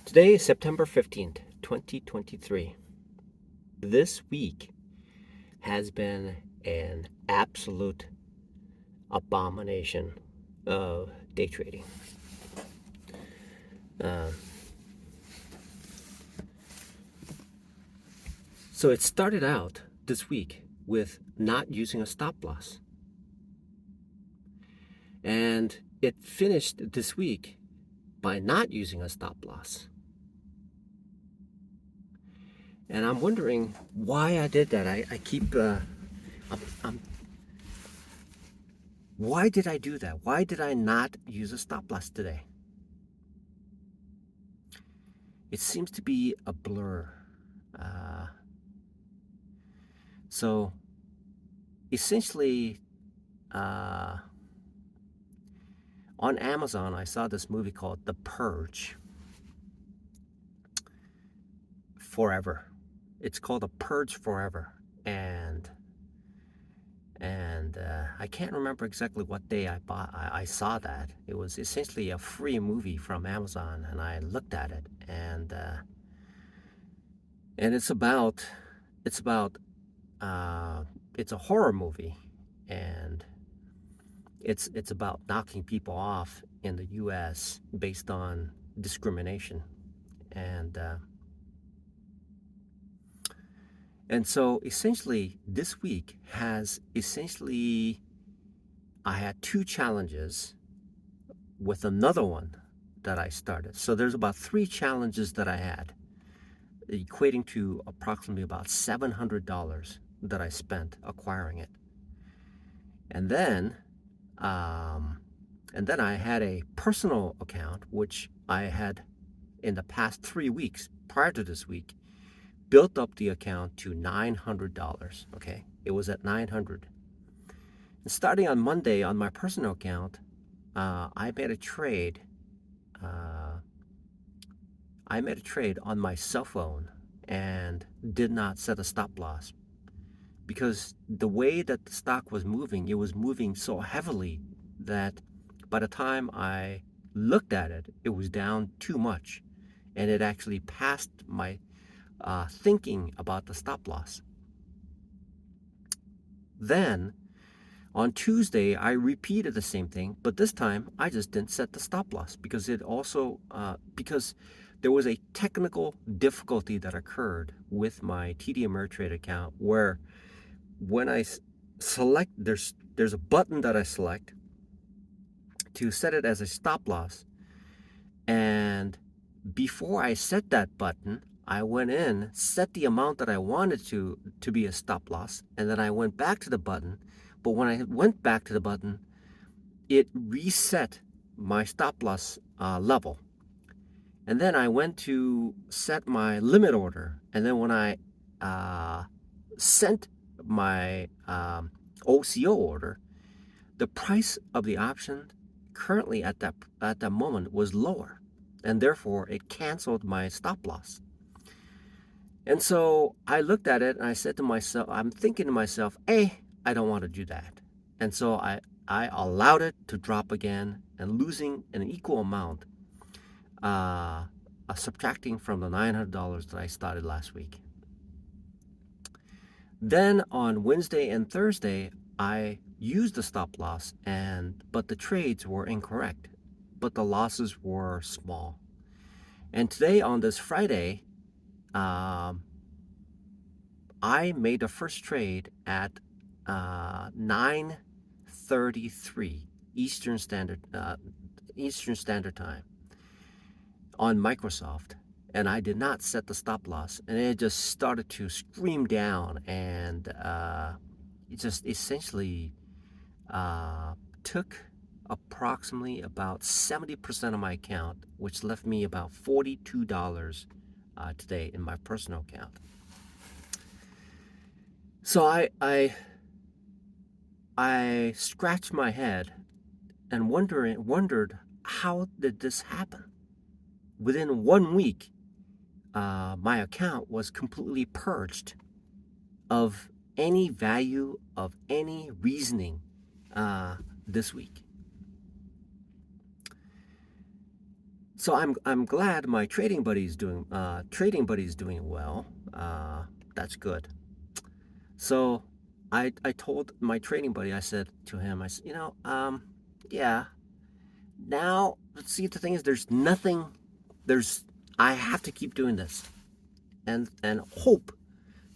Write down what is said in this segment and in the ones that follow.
Today is September 15th, 2023. This week has been an absolute abomination of day trading. Uh, so it started out this week with not using a stop loss. And it finished this week by not using a stop loss. And I'm wondering why I did that. Why did I do that? Why did I not use a stop loss today? It seems to be a blur. So essentially, on Amazon, I saw this movie called The Purge. Forever. It's called The Purge Forever. And I can't remember exactly what day I saw that. It was essentially a free movie from Amazon, and I looked at it, and it's about it's a horror movie, and it's about knocking people off in the U.S. based on discrimination, and so essentially this week I had two challenges with another one that I started. So there's about three challenges that I had, equating to approximately about $700 that I spent acquiring it. And then I had a personal account, which I had in the past 3 weeks prior to this week, built up the account to $900. Okay, it was at 900. And starting on Monday on my personal account, I made a trade. I made a trade on my cell phone and did not set a stop loss because the way that the stock was moving, it was moving so heavily that by the time I looked at it, it was down too much, and it actually passed my thinking about the stop loss. Then on Tuesday, I repeated the same thing, but this time I just didn't set the stop loss because because there was a technical difficulty that occurred with my TD Ameritrade account where when I select, there's a button that I select to set it as a stop loss, and before I set that button, I went in, set the amount that I wanted to be a stop loss, and then I went back to the button. But when I went back to the button, it reset my stop loss level. And then I went to set my limit order. And then when I sent my OCO order, the price of the option currently at that moment was lower, and therefore it canceled my stop loss. And so I looked at it and I said to myself, I'm thinking to myself, hey, I don't want to do that. And so I allowed it to drop again and losing an equal amount, subtracting from the $900 that I started last week. Then on Wednesday and Thursday, I used the stop loss, but the trades were incorrect, but the losses were small. And today on this Friday, I made the first trade at 9:33 Eastern Standard Time on Microsoft, and I did not set the stop loss, and it just started to scream down, and it just essentially took approximately about 70% of my account, which left me about $42 today in my personal account. So I scratched my head and wondered how did this happen? Within 1 week, my account was completely purged of any value, of any reasoning this week. So I'm glad my trading buddy's doing well. That's good. So I told my trading buddy, I said to him, I said, yeah. Now, see, the thing is, there's nothing. There's I have to keep doing this, and hope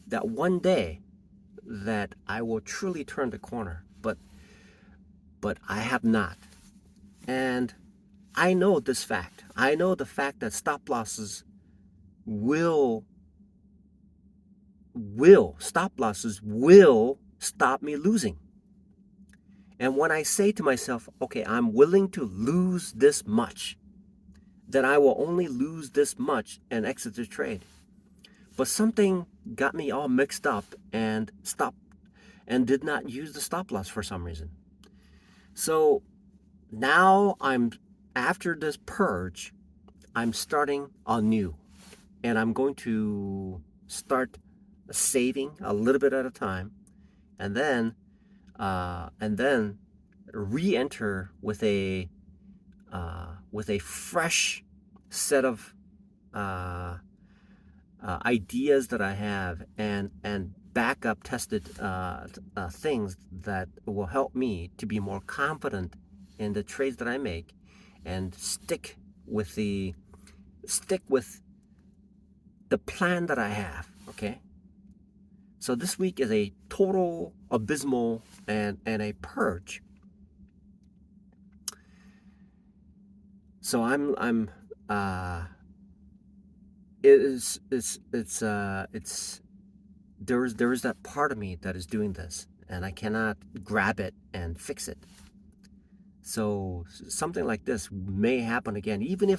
that one day that I will truly turn the corner. But I have not, and I know this fact. I know the fact that stop losses will will stop me losing. And when I say to myself, okay, I'm willing to lose this much, then I will only lose this much and exit the trade. But something got me all mixed up and stopped and did not use the stop loss for some reason. So now after this purge, I'm starting anew, and I'm going to start saving a little bit at a time, and then re-enter with a fresh set of ideas that I have, and backup tested things that will help me to be more confident in the trades that I make, and stick with the plan that I have. Okay. So this week is a total abysmal and a purge. So I'm it's there is that part of me that is doing this, and I cannot grab it and fix it. So something like this may happen again, even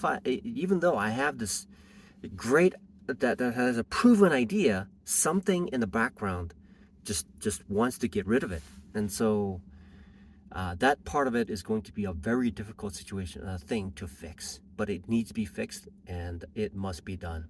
though I have this great that has a proven idea, something in the background just wants to get rid of it. And so that part of it is going to be a very difficult thing to fix, but it needs to be fixed, and it must be done.